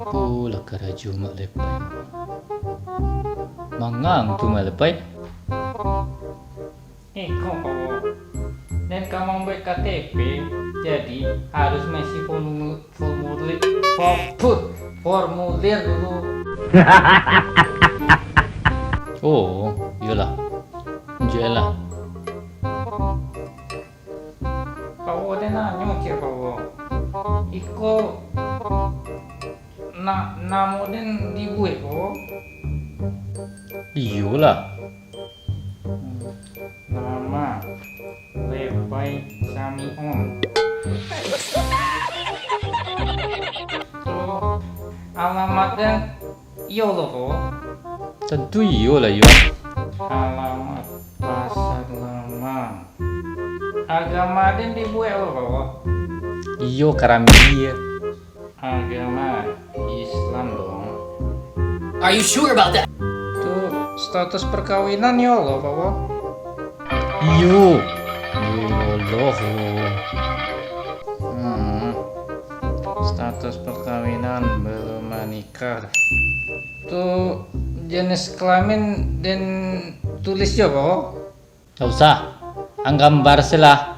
Pula keraju mak lepai. Mangang tu mak lepai. Kok dan kamu buat KTP, jadi harus mengisi formulir dulu. Oh, iyalah. Jelah. Kau ada nanya cik kau, iko namo den dibuat kau, Iyalah. nama Lepai Samion. Tuh alamatnya iyo loh kau. Tentu iyalah ya. Alamat pasar lama. Agama den dibuat loh kau. Iyo karamia. Agama Islam dong. Are you sure about that? Tuh status perkawinan ya Allah kau. Iyo. Ya Allah. Status perkawinan belum menikah. Tuh jenis kelamin dan tulis ya kau. Tak usah. Ang gambar sila.